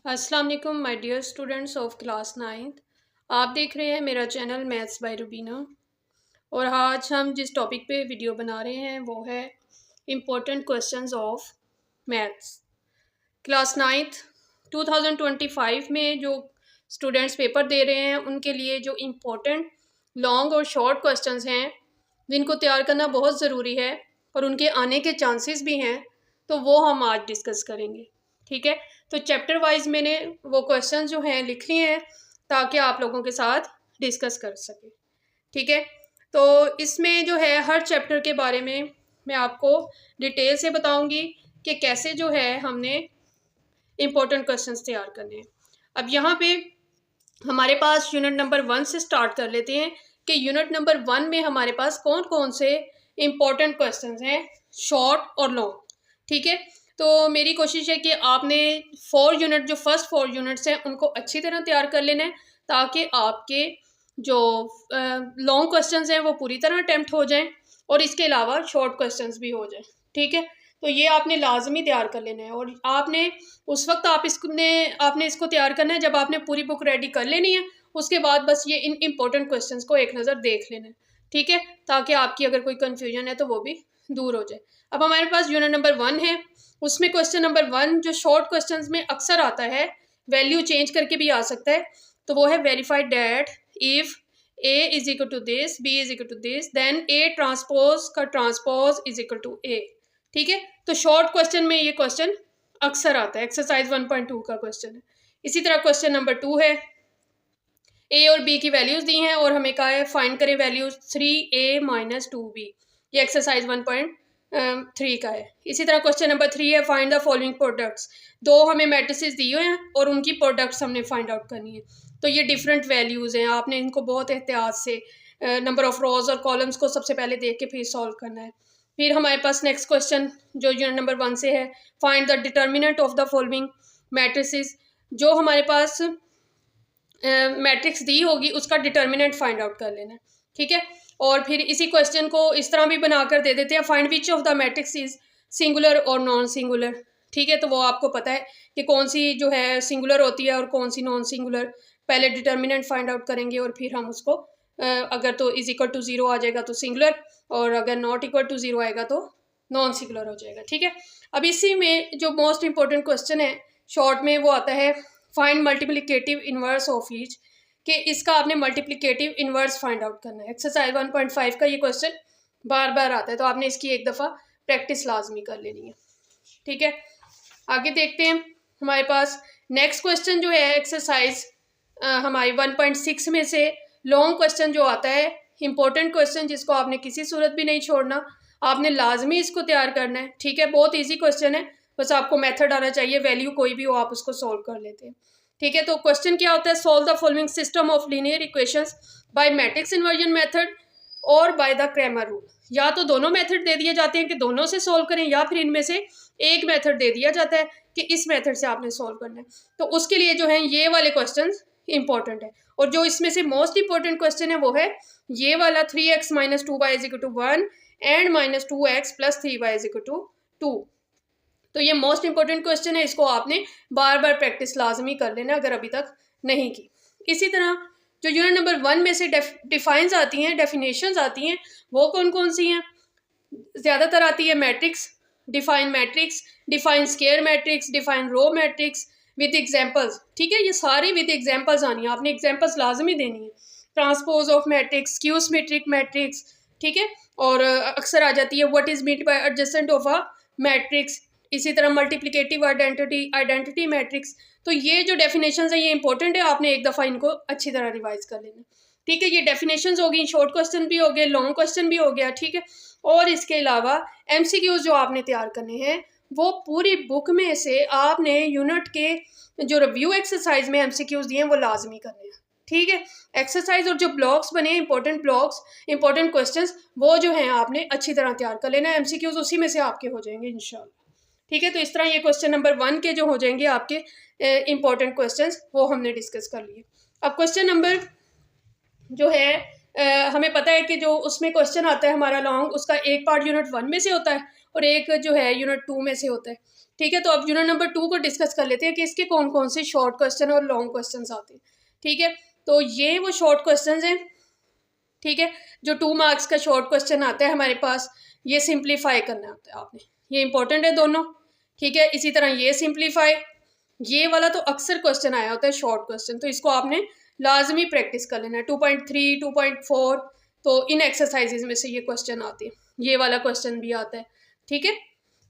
अस्सलाम वालेकुम my dear students of class 9th। आप देख रहे हैं मेरा चैनल मैथ्स बाय रुबीना। और आज हम जिस टॉपिक पे वीडियो बना रहे हैं वो है important questions of maths class 9th 2025 में जो स्टूडेंट्स पेपर दे रहे हैं उनके लिए जो इम्पोर्टेंट लॉन्ग और शॉर्ट क्वेश्चंस हैं जिनको तैयार करना बहुत ज़रूरी है और उनके आने के चांसेस भी हैं, तो वो हम आज डिस्कस करेंगे। ठीक है, तो चैप्टर वाइज मैंने वो क्वेश्चन जो हैं लिख लिए हैं ताकि आप लोगों के साथ डिस्कस कर सकें। ठीक है, तो इसमें जो है हर चैप्टर के बारे में मैं आपको डिटेल से बताऊंगी कि कैसे जो है हमने इम्पोर्टेंट क्वेश्चंस तैयार करने हैं। अब यहाँ पे हमारे पास यूनिट नंबर 1 से स्टार्ट कर लेते हैं कि यूनिट नंबर 1 में हमारे पास कौन कौन से इम्पोर्टेंट क्वेश्चंस हैं, शॉर्ट और लॉन्ग। ठीक है, तो मेरी कोशिश है कि आपने 4 यूनिट जो फर्स्ट 4 यूनिट्स हैं उनको अच्छी तरह तैयार कर लेना है ताकि आपके जो लॉन्ग क्वेश्चंस हैं वो पूरी तरह अटैम्प्ट हो जाएं और इसके अलावा शॉर्ट क्वेश्चंस भी हो जाएं। ठीक है, तो ये आपने लाजमी तैयार कर लेना है और आपने उस वक्त आपने इसको तैयार करना है जब आपने पूरी बुक रेडी कर लेनी है। उसके बाद बस ये इन इम्पोर्टेंट क्वेश्चंस को एक नज़र देख लेना है। ठीक है, ताकि आपकी अगर कोई कन्फ्यूजन है तो वो भी दूर हो जाए। अब हमारे पास यूनिट नंबर 1 है, उसमें क्वेश्चन नंबर 1 जो शॉर्ट क्वेश्चंस में अक्सर आता है, वैल्यू चेंज करके भी आ सकता है, तो वो है verified that if A is equal to this, B is equal to this, then A transpose का transpose is equal to A. ठीक है, तो शॉर्ट क्वेश्चन में ये क्वेश्चन अक्सर आता है, एक्सरसाइज 1.2 का क्वेश्चन है। इसी तरह क्वेश्चन नंबर 2 है, ए और बी की वैल्यूज दी हैं और हमें कहा है फाइंड करें वैल्यूज 3a माइनस 2b। ये एक्सरसाइज 1.3 का है। इसी तरह क्वेश्चन नंबर 3 है, फाइंड द फॉलोइंग प्रोडक्ट्स। दो हमें मैट्रिसेस दिए हैं और उनकी प्रोडक्ट्स हमने फाइंड आउट करनी है। तो ये डिफरेंट वैल्यूज़ हैं, आपने इनको बहुत एहतियात से नंबर ऑफ रोज और कॉलम्स को सबसे पहले देख के फिर सॉल्व करना है। फिर हमारे पास नेक्स्ट क्वेश्चन जो यूनिट नंबर 1 से है, find the determinant of the following matrices. जो हमारे पास मैट्रिक्स दी होगी उसका डिटर्मिनेंट फाइंड आउट कर लेना है। ठीक है, और फिर इसी क्वेश्चन को इस तरह भी बनाकर दे देते हैं, find which of the matrix is singular और नॉन सिंगुलर। ठीक है, तो वो आपको पता है कि कौन सी जो है सिंगुलर होती है और कौन सी नॉन सिंगुलर। पहले डिटर्मिनेंट फाइंड आउट करेंगे और फिर हम उसको अगर तो इज इक्वल टू 0 आ जाएगा तो सिंगुलर और अगर नॉट इक्वल टू 0 आएगा तो नॉन सिंगुलर हो जाएगा। ठीक है, अब इसी में जो मोस्ट इंपॉर्टेंट क्वेश्चन है शॉर्ट में वो आता है find multiplicative inverse of each, कि इसका आपने मल्टीप्लिकेटिव इनवर्स फाइंड आउट करना है। एक्सरसाइज 1.5 का ये क्वेश्चन बार बार आता है, तो आपने इसकी एक दफ़ा प्रैक्टिस लाजमी कर लेनी है। ठीक है, आगे देखते हैं। हमारे पास नेक्स्ट क्वेश्चन जो है एक्सरसाइज हमारी 1.6 में से लॉन्ग क्वेश्चन जो आता है, इंपॉर्टेंट क्वेश्चन जिसको आपने किसी सूरत भी नहीं छोड़ना, आपने लाजमी इसको तैयार करना है। ठीक है, बहुत ईजी क्वेश्चन है, बस आपको मेथड आना चाहिए, वैल्यू कोई भी हो आप उसको सॉल्व कर लेते हैं। ठीक है, तो क्वेश्चन क्या होता है, solve the following system of linear equations bye matrix inversion method और बाय द क्रैमर रूल। या तो दोनों मेथड दे दिए जाते हैं कि दोनों से सॉल्व करें, या फिर इनमें से एक मेथड दे दिया जाता है कि इस मेथड से आपने सॉल्व करना है। तो उसके लिए जो है ये वाले क्वेश्चन इंपॉर्टेंट है, और जो इसमें से मोस्ट इंपॉर्टेंट क्वेश्चन है वो है ये वाला 3x minus 2y is equal to 1 and minus 2x plus 3y is equal to 2। तो ये मोस्ट इंपॉर्टेंट क्वेश्चन है, इसको आपने बार बार प्रैक्टिस लाजमी कर लेना अगर अभी तक नहीं की। इसी तरह जो यूनिट नंबर 1 में से डिफाइंस आती हैं, डेफिनेशंस आती हैं, वो कौन कौन सी हैं? ज़्यादातर आती है matrix, define square matrix, define row matrix with examples. ठीक है, ये सारी विद एग्जांपल्स आनी है, आपने एग्जांपल्स लाजमी देनी है। Transpose of matrix, skew symmetric matrix. ठीक है, और अक्सर आ जाती है what is meant by adjacent of a matrix. इसी तरह मल्टीप्लिकेटिव आइडेंटिटी मैट्रिक्स। तो ये जो डेफिनेशंस हैं ये इंपॉर्टेंट है, आपने एक दफ़ा इनको अच्छी तरह रिवाइज कर लेना। ठीक है, ये डेफिनेशंस हो गई, शॉर्ट क्वेश्चन भी हो गए, लॉन्ग क्वेश्चन भी हो गया। ठीक है, और इसके अलावा एमसीक्यूज जो आपने तैयार करने हैं वो पूरी बुक में से आपने यूनिट के जो रिव्यू एक्सरसाइज में एमसीक्यूज दिए हैं वो लाजमी करने हैं। ठीक है, एक्सरसाइज और जो ब्लॉक्स बने इंपॉर्टेंट ब्लॉक्स, इंपॉर्टेंट क्वेश्चंस, वो जो हैं आपने अच्छी तरह तैयार कर लेना है। एमसीक्यूज उसी में से आपके हो जाएंगे इंशाल्लाह। ठीक है, तो इस तरह ये क्वेश्चन नंबर 1 के जो हो जाएंगे आपके इंपॉर्टेंट क्वेश्चंस वो हमने डिस्कस कर लिए। अब क्वेश्चन नंबर जो है हमें पता है कि जो उसमें क्वेश्चन आता है हमारा लॉन्ग, उसका एक पार्ट यूनिट 1 में से होता है और एक जो है यूनिट 2 में से होता है। ठीक है, तो अब यूनिट नंबर 2 को डिस्कस कर लेते हैं कि इसके कौन कौन से शॉर्ट क्वेश्चन और लॉन्ग क्वेश्चन आते हैं। ठीक है, तो ये वो शॉर्ट क्वेश्चन हैं। ठीक है, जो 2 मार्क्स का शॉर्ट क्वेश्चन आता है हमारे पास, ये सिंप्लीफाई करना होता है आपने, ये इंपॉर्टेंट है दोनों। ठीक है, इसी तरह ये सिंप्लीफाई, ये वाला तो अक्सर क्वेश्चन आया होता है शॉर्ट क्वेश्चन, तो इसको आपने लाजमी प्रैक्टिस कर लेना है। 2.3 2.4 तो इन एक्सरसाइजेज में से ये क्वेश्चन आते हैं, ये वाला क्वेश्चन भी आता है। ठीक है,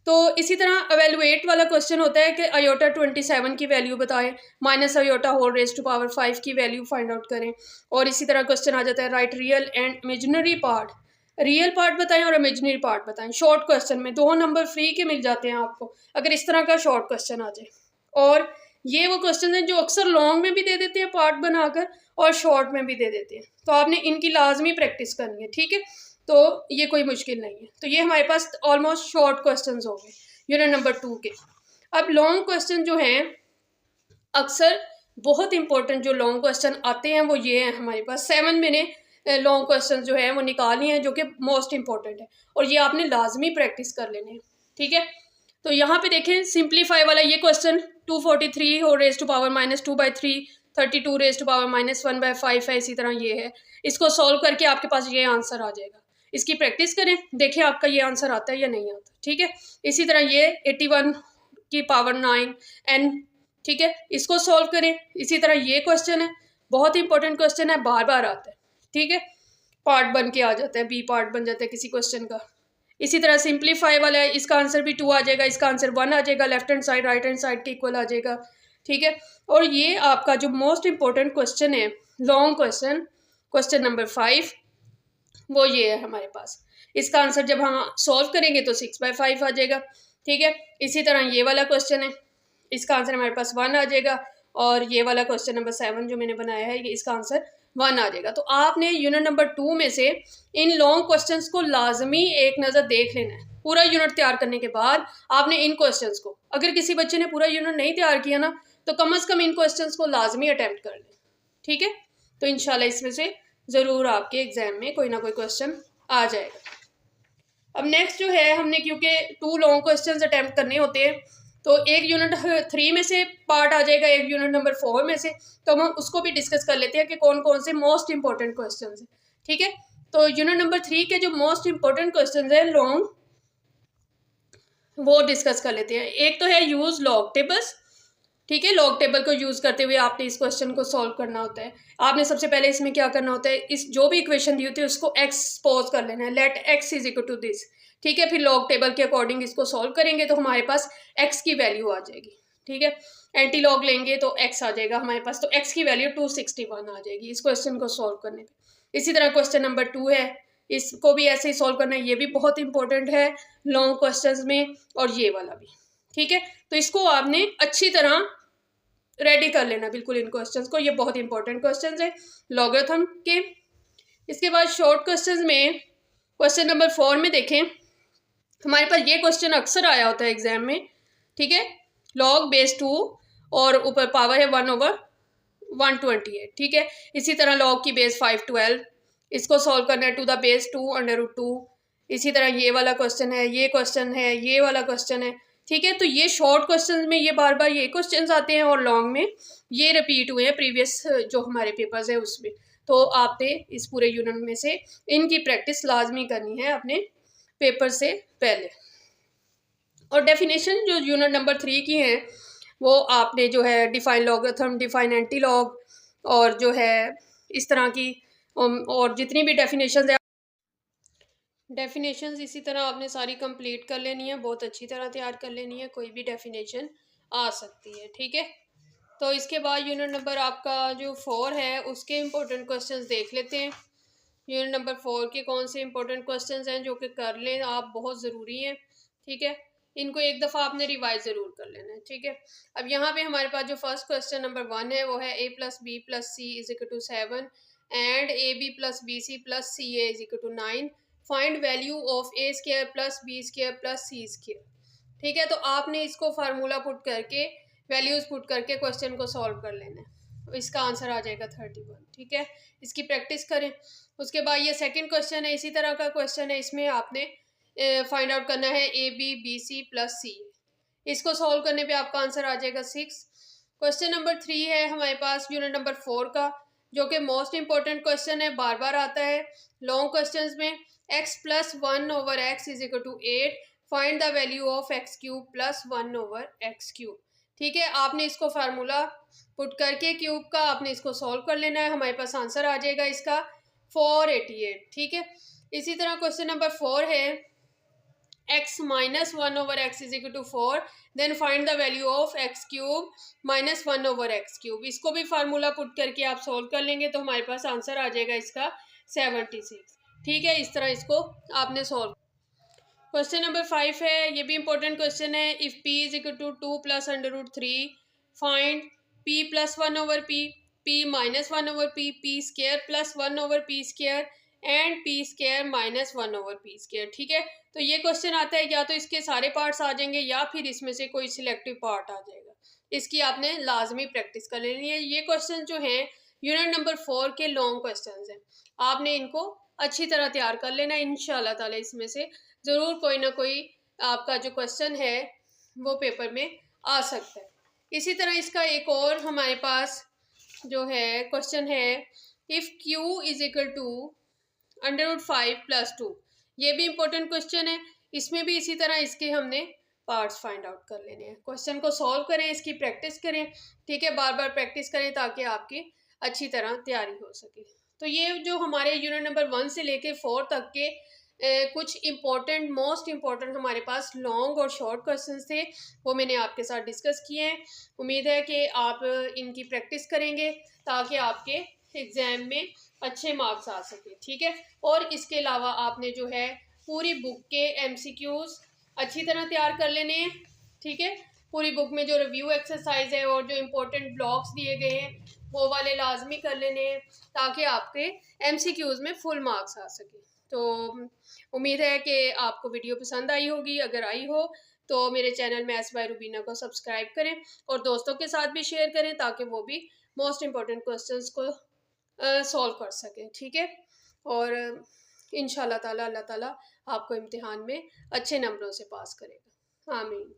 तो इसी तरह एवेलुएट वाला क्वेश्चन होता है कि अयोटा 27 की वैल्यू बताएं, minus iota whole raise to power 5 की वैल्यू फाइंड आउट करें। और इसी तरह क्वेश्चन आ जाता है right real and imaginary part, real part बताएं और इमेजिनरी पार्ट बताएं। शॉर्ट क्वेश्चन में 2 नंबर फ्री के मिल जाते हैं आपको अगर इस तरह का शॉर्ट क्वेश्चन आ जाए। और ये वो क्वेश्चन हैं जो अक्सर लॉन्ग में भी दे देते हैं पार्ट बनाकर और शॉर्ट में भी दे देते हैं, तो आपने इनकी लाजमी प्रैक्टिस करनी है। ठीक है, तो ये कोई मुश्किल नहीं है। तो ये हमारे पास ऑलमोस्ट शॉर्ट क्वेश्चंस हो गए यूनिट नंबर 2 के। अब लॉन्ग क्वेश्चन जो हैं, अक्सर बहुत इंपॉर्टेंट जो लॉन्ग क्वेश्चन आते हैं वो ये हैं हमारे पास। 7 मैंने लॉन्ग क्वेश्चन जो है वो निकाली हैं जो कि मोस्ट इंपॉर्टेंट है, और ये आपने लाजमी प्रैक्टिस कर लेने हैं। ठीक है, तो यहाँ पे देखें सिंप्लीफाई वाला ये क्वेश्चन 243 हो raise to power -2/3, 32 raise to power -1/5 है। इसी तरह ये है, इसको सॉल्व करके आपके पास ये आंसर आ जाएगा। इसकी प्रैक्टिस करें, देखिए आपका ये आंसर आता है या नहीं आता। ठीक है, इसी तरह ये 81 की पावर 9 n। ठीक है, इसको सॉल्व करें। इसी तरह ये क्वेश्चन है, बहुत इंपॉर्टेंट क्वेश्चन है, बार बार आता है। ठीक है, पार्ट बन के आ जाता है, बी पार्ट बन जाता है किसी क्वेश्चन का। इसी तरह सिंप्लीफाई वाला है, इसका आंसर भी 2 आ जाएगा, इसका आंसर 1 आ जाएगा, left hand side right hand side के इक्वल आ जाएगा। ठीक है, और ये आपका जो मोस्ट इंपॉर्टेंट क्वेश्चन है लॉन्ग क्वेश्चन, क्वेश्चन नंबर 5, वो ये है हमारे पास। इसका आंसर जब हम सॉल्व करेंगे तो 6/5 आ जाएगा। ठीक है, इसी तरह ये वाला क्वेश्चन है, इसका आंसर हमारे पास 1 आ जाएगा, और ये वाला क्वेश्चन नंबर 7 जो मैंने बनाया है, ये इसका आंसर 1 आ जाएगा। तो आपने यूनिट नंबर 2 में से इन लॉन्ग क्वेश्चंस को लाजमी एक नज़र देख लेना है। पूरा यूनिट तैयार करने के बाद आपने इन क्वेश्चंस को, अगर किसी बच्चे ने पूरा यूनिट नहीं तैयार किया ना, तो कम से कम इन क्वेश्चंस को लाजमी अटैम्प्ट कर लें। ठीक है, तो इंशाल्लाह इसमें से ज़रूर आपके एग्जाम में कोई ना कोई क्वेश्चन आ जाएगा। अब नेक्स्ट जो है, हमने क्योंकि 2 लॉन्ग क्वेश्चंस अटैम्प्ट करने होते हैं, तो एक यूनिट 3 में से पार्ट आ जाएगा, एक यूनिट नंबर 4 में से, तो हम उसको भी डिस्कस कर लेते हैं कि कौन कौन से मोस्ट इंपॉर्टेंट क्वेश्चंस हैं। ठीक है, तो यूनिट नंबर 3 के जो मोस्ट इंपॉर्टेंट क्वेश्चंस हैं लॉन्ग, वो डिस्कस कर लेते हैं। एक तो है यूज़ लॉग टेबल्स। ठीक है, लॉग टेबल को यूज़ करते हुए आपने इस क्वेश्चन को सॉल्व करना होता है। आपने सबसे पहले इसमें क्या करना होता है, इस जो भी इक्वेशन दी होती है उसको एक्स सपोज कर लेना है, let x is equal to this. ठीक है, फिर लॉग टेबल के अकॉर्डिंग इसको सॉल्व करेंगे तो हमारे पास एक्स की वैल्यू आ जाएगी। ठीक है, एंटी लॉग लेंगे तो एक्स आ जाएगा हमारे पास, तो एक्स की वैल्यू 261 आ जाएगी इस क्वेश्चन को सॉल्व करने पर। इसी तरह क्वेश्चन नंबर 2 है, इसको भी ऐसे ही सॉल्व करना है, ये भी बहुत इंपॉर्टेंट है लॉन्ग क्वेश्चंस में, और ये वाला भी। ठीक है, तो इसको आपने अच्छी तरह रेडी कर लेना बिल्कुल इन क्वेश्चंस को, ये बहुत इंपॉर्टेंट क्वेश्चंस है लॉगरिथम के। इसके बाद शॉर्ट क्वेश्चंस में क्वेश्चन नंबर 4 में देखें, हमारे पास ये क्वेश्चन अक्सर आया होता है एग्जाम में। ठीक है, लॉग बेस 2 और ऊपर पावर है 1/128। ठीक है, इसी तरह लॉग की बेस 512, इसको सॉल्व करना है टू द बेस 2/√2। इसी तरह ये वाला क्वेश्चन है, ये क्वेश्चन है, ये वाला क्वेश्चन है। ठीक है, तो ये शॉर्ट क्वेश्चंस में ये बार बार ये क्वेश्चंस आते हैं, और लॉन्ग में ये रिपीट हुए हैं प्रीवियस जो हमारे पेपर्स है उसमें। तो आपने इस पूरे यूनिट में से इनकी प्रैक्टिस लाजमी करनी है अपने पेपर से पहले। और डेफिनेशन जो यूनिट नंबर 3 की हैं, वो आपने जो है define logarithm, define anti log, और जो है इस तरह की और जितनी भी डेफिनेशन है, डेफिनेशंस इसी तरह आपने सारी कंप्लीट कर लेनी है, बहुत अच्छी तरह तैयार कर लेनी है, कोई भी डेफिनेशन आ सकती है। ठीक है, तो इसके बाद यूनिट नंबर आपका जो 4 है उसके इम्पोर्टेंट क्वेश्चंस देख लेते हैं। यूनिट नंबर 4 के कौन से इम्पोर्टेंट क्वेश्चंस हैं जो कि कर लें आप, बहुत ज़रूरी हैं। ठीक है, इनको एक दफ़ा आपने रिवाइज ज़रूर कर लेना है। ठीक है, अब यहाँ पे हमारे पास जो फर्स्ट क्वेश्चन नंबर 1 है वो है a + b + c = 7 and ab + bc + ca = 9, find value of a² + b² + c²। ठीक है, तो आपने इसको फार्मूला पुट करके, वैल्यूज़ पुट करके क्वेश्चन को सॉल्व कर लेना है, इसका आंसर आ जाएगा 31। ठीक है, इसकी प्रैक्टिस करें। उसके बाद ये सेकंड क्वेश्चन है, इसी तरह का क्वेश्चन है, इसमें आपने फाइंड आउट करना है a b b c + c। इसको सॉल्व करने पे आपका आंसर आ जाएगा 6। क्वेश्चन नंबर 3 है हमारे पास यूनिट नंबर 4 का, जो कि मोस्ट इंपॉर्टेंट क्वेश्चन है, बार बार आता है लॉन्ग क्वेश्चंस में। x+1/x is equal to 8, find the value of x³ +1/x³। ठीक है, आपने इसको फार्मूला पुट करके क्यूब का आपने इसको सॉल्व कर लेना है। हमारे पास आंसर आ जाएगा इसका 488। ठीक है, इसी तरह क्वेश्चन नंबर 4 है x-1/x is equal to 4, then find the value of x³ -1/x³। इसको भी फार्मूला पुट करके आप सोल्व कर लेंगे तो हमारे पास आंसर आ जाएगा इसका 76। ठीक है, इस तरह इसको आपने सोल्व। क्वेश्चन नंबर 5 है, ये भी इंपॉर्टेंट क्वेश्चन है। If p is equal to 2 + √3, find p +1/p, p -1/p, p² +1/p² and p² -1/p²। ठीक है, तो ये क्वेश्चन आता है या तो इसके सारे पार्ट्स आ जाएंगे या फिर इसमें से कोई सिलेक्टिव पार्ट आ जाएगा। इसकी आपने लाजमी प्रैक्टिस कर लेनी है। ये क्वेश्चन जो हैं यूनिट नंबर 4 के लॉन्ग क्वेश्चंस हैं, आपने इनको अच्छी तरह तैयार कर लेना। इंशाल्लाह ताला इसमें से ज़रूर कोई ना कोई आपका जो क्वेश्चन है वो पेपर में आ सकता है। इसी तरह इसका एक और हमारे पास जो है क्वेश्चन है, if q is equal to √5 + 2। ये भी इंपॉर्टेंट क्वेश्चन है। इसमें भी इसी तरह इसके हमने पार्ट्स फाइंड आउट कर लेने हैं। क्वेश्चन को सॉल्व करें, इसकी प्रैक्टिस करें। ठीक है, बार बार प्रैक्टिस करें ताकि आपकी अच्छी तरह तैयारी हो सके। तो ये जो हमारे यूनिट नंबर 1 से लेके 4 तक के कुछ इम्पोर्टेंट मोस्ट इम्पॉर्टेंट हमारे पास लॉन्ग और शॉर्ट क्वेश्चंस थे, वो मैंने आपके साथ डिस्कस किए हैं। उम्मीद है कि आप इनकी प्रैक्टिस करेंगे ताकि आपके एग्ज़ाम में अच्छे मार्क्स आ सके। ठीक है, और इसके अलावा आपने जो है पूरी बुक के MCQs अच्छी तरह तैयार कर लेने हैं। ठीक है, पूरी बुक में जो रिव्यू एक्सरसाइज है और जो इम्पोर्टेंट ब्लॉक्स दिए गए हैं वो वाले लाजमी कर लेने हैं ताकि आपके MCQs में फुल मार्क्स आ सके। तो उम्मीद है कि आपको वीडियो पसंद आई होगी। अगर आई हो तो मेरे चैनल मैथ्स बाय रुबीना को सब्सक्राइब करें और दोस्तों के साथ भी शेयर करें ताकि वो भी मोस्ट इम्पॉर्टेंट क्वेश्चंस को सॉल्व कर सकें। ठीक है, और इंशाल्लाह ताला अल्लाह ताला आपको इम्तिहान में अच्छे नंबरों से पास करेगा। आमीन।